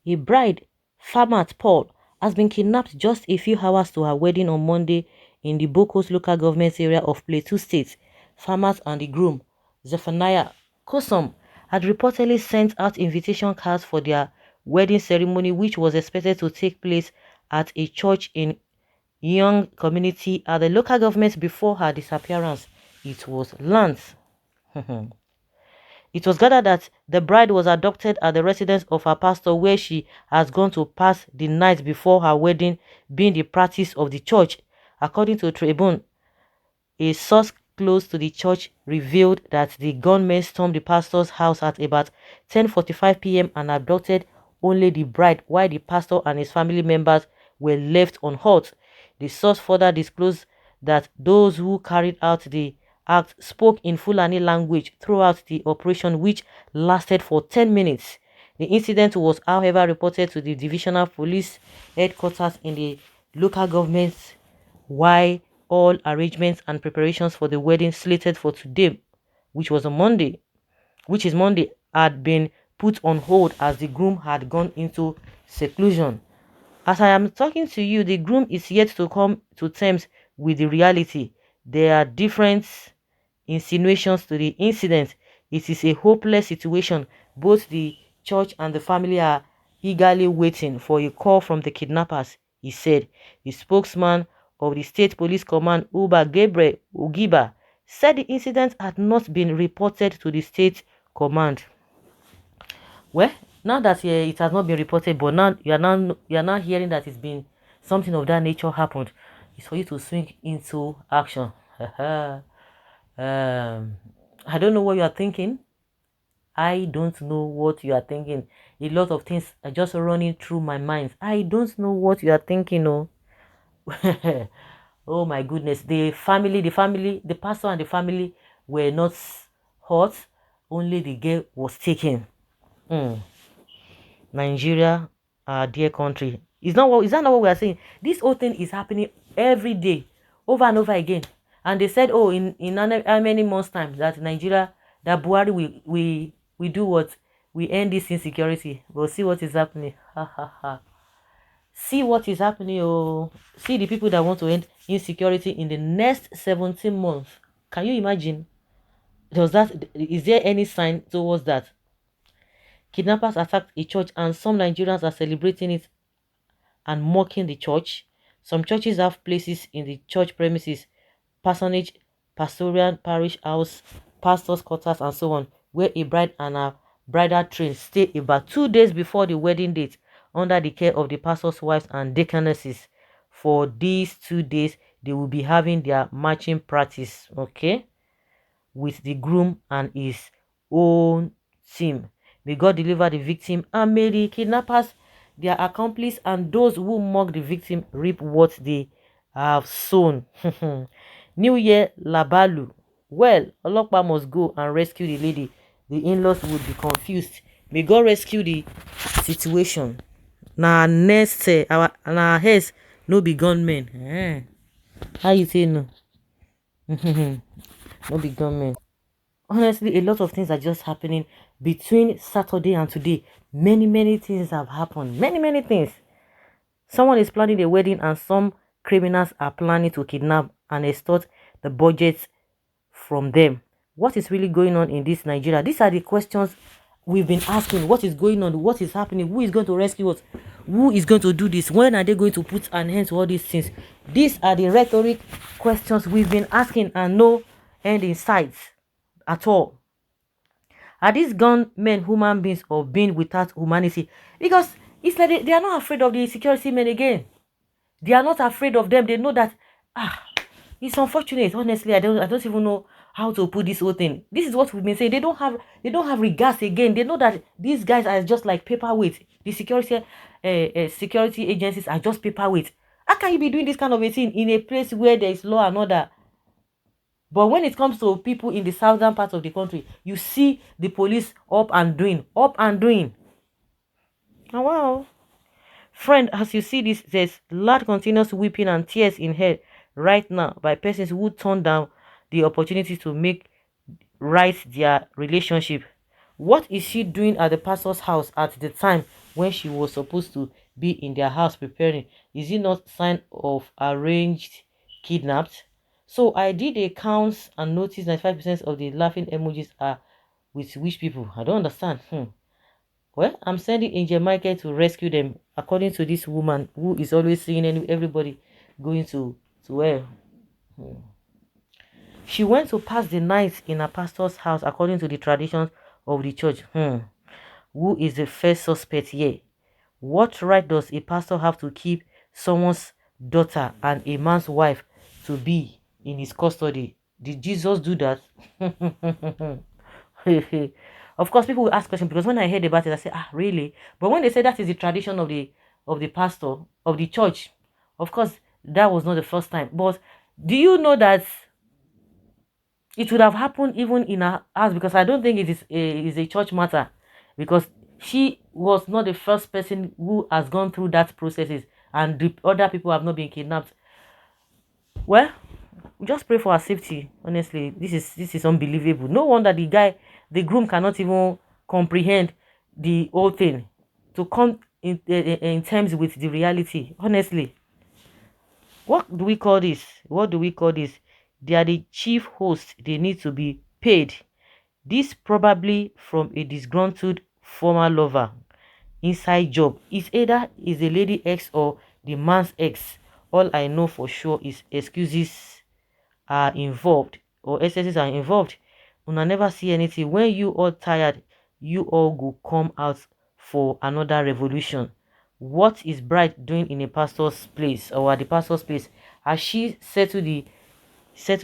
A bride, Famat Paul, has been kidnapped just a few hours to her wedding on Monday in the Bokos local government area of Plateau State. Famat and the groom, Zephaniah Kosom, had reportedly sent out invitation cards for their wedding ceremony, which was expected to take place at a church in Young community at the local government before her disappearance. It was learned. It was gathered that the bride was abducted at the residence of her pastor, where she has gone to pass the night before her wedding, being the practice of the church. According to Tribune, a source close to the church revealed that the gunmen stormed the pastor's house at about 10:45 p.m. and abducted only the bride, while the pastor and his family members were left unhurt. The source further disclosed that those who carried out the act spoke in Fulani language throughout the operation, which lasted for 10 minutes. The incident was, however, reported to the divisional police headquarters in the local government, while all arrangements and preparations for the wedding slated for today, which is Monday, had been put on hold as the groom had gone into seclusion. As I am talking to you, the groom is yet to come to terms with the reality. There are different insinuations to the incident. It is a hopeless situation. Both the church and the family are eagerly waiting for a call from the kidnappers, he said. The spokesman of the State Police Command, Uba Gabriel Ugiba, said the incident had not been reported to the State Command. Well, now that it has not been reported, but now you're now hearing that it's been something of that nature happened, it's for you to swing into action. I don't know what you are thinking. I don't know what you are thinking. A lot of things are just running through my mind. I don't know what you are thinking. Oh, oh my goodness. The pastor and the family were not hurt. Only the girl was taken. Nigeria, our dear country. Is that not what we are saying? This whole thing is happening every day, over and over again. And they said, oh, in how many months' time that Nigeria, that Buhari we do what? We end this insecurity. We'll see what is happening. Ha ha ha. See what is happening. Oh, see the people that want to end insecurity in the next 17 months. Can you imagine? Is there any sign towards that? Kidnappers attacked a church and some Nigerians are celebrating it and mocking the church. Some churches have places in the church premises, parsonage, pastoral parish house, pastor's quarters, and so on, where a bride and a bridal train stay about 2 days before the wedding date under the care of the pastor's wives and deaconesses. For these 2 days, they will be having their marching practice, okay, with the groom and his own team. May God deliver the victim and may the kidnappers, their accomplice, and those who mock the victim reap what they have sown. New Year Labalu. Well, Olokpa must go and rescue the lady. The in-laws would be confused. May God rescue the situation. Now next, our heads no be gunmen. How you say no? No be gunmen. Honestly, a lot of things are just happening between Saturday and today. Many things have happened. Many things. Someone is planning a wedding and some criminals are planning to kidnap and extort the budget from them. What is really going on in this Nigeria? These are the questions we've been asking. What is going on? What is happening? Who is going to rescue us? Who is going to do this? When are they going to put an end to all these things? These are the rhetoric questions we've been asking and no end in sight at all. Are these gunmen human beings or being without humanity? Because it's like they are not afraid of the security men again. They are not afraid of them. They know that it's unfortunate. Honestly, I don't even know how to put this whole thing. This is what we've been saying. They don't have regards again. They know that these guys are just like paperweight. The security agencies are just paperweight. How can you be doing this kind of a thing in a place where there is law and order? But when it comes to people in the southern part of the country, you see the police up and doing. Oh, wow. Friend, as you see this, there's loud continuous weeping and tears in her right now by persons who turn down the opportunity to make right their relationship. What is she doing at the pastor's house at the time when she was supposed to be in their house preparing? Is it not sign of arranged kidnapped? So I did a count and noticed 95% of the laughing emojis are with which people? I don't understand. Well, I'm sending Angel Michael to rescue them, according to this woman who is always seeing everybody going to hell. She went to pass the night in a pastor's house according to the traditions of the church. Who is the first suspect here? What right does a pastor have to keep someone's daughter and a man's wife to be in his custody? Did Jesus do that? Of course, people will ask questions, because when I heard about it, I said, really? But when they say that is the tradition of the pastor of the church, of course, that was not the first time. But do you know that it would have happened even in her house? Because I don't think it is a church matter, because she was not the first person who has gone through that processes, and the other people have not been kidnapped. Well, just pray for her safety. Honestly, this is unbelievable. No wonder the groom cannot even comprehend the whole thing to come in terms with the reality. Honestly, what do we call this? What do we call this? They are the chief host. They need to be paid. This probably from a disgruntled former lover. Inside job. It's either is the lady ex or the man's ex. All I know for sure is excuses are involved, or excesses are involved. Una never see anything. When you all tired, you all go come out for another revolution. What is bride doing in a pastor's place, or at the pastor's place? Has she settled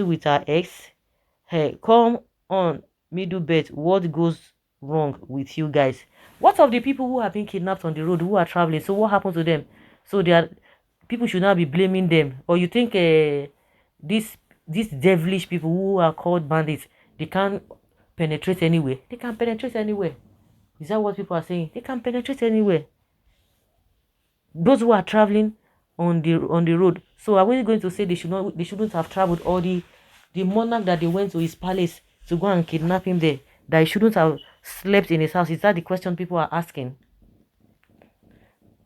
with her ex? Hey, come on, middle bet. What goes wrong with you guys? What of the people who have been kidnapped on the road, who are traveling? So what happened to them? So they are people should not be blaming them. Or you think these devilish people who are called bandits, they can't penetrate anywhere? They can penetrate anywhere. Is that what people are saying? They can penetrate anywhere. Those who are traveling on the road. So are we going to say they shouldn't have traveled, or the monarch that they went to his palace to go and kidnap him there, that he shouldn't have slept in his house? Is that the question people are asking?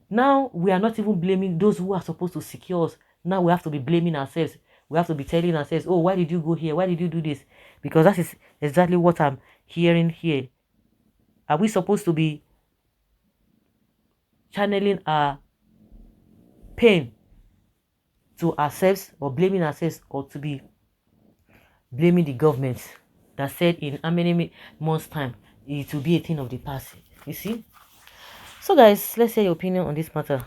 Now we are not even blaming those who are supposed to secure us. Now we have to be blaming ourselves. We have to be telling ourselves, oh, why did you go here? Why did you do this? Because that is exactly what I'm hearing here. Are we supposed to be channeling our pain to ourselves, or blaming ourselves, or to be blaming the government that said in how many months time it will be a thing of the past? You see? So guys, let's hear your opinion on this matter.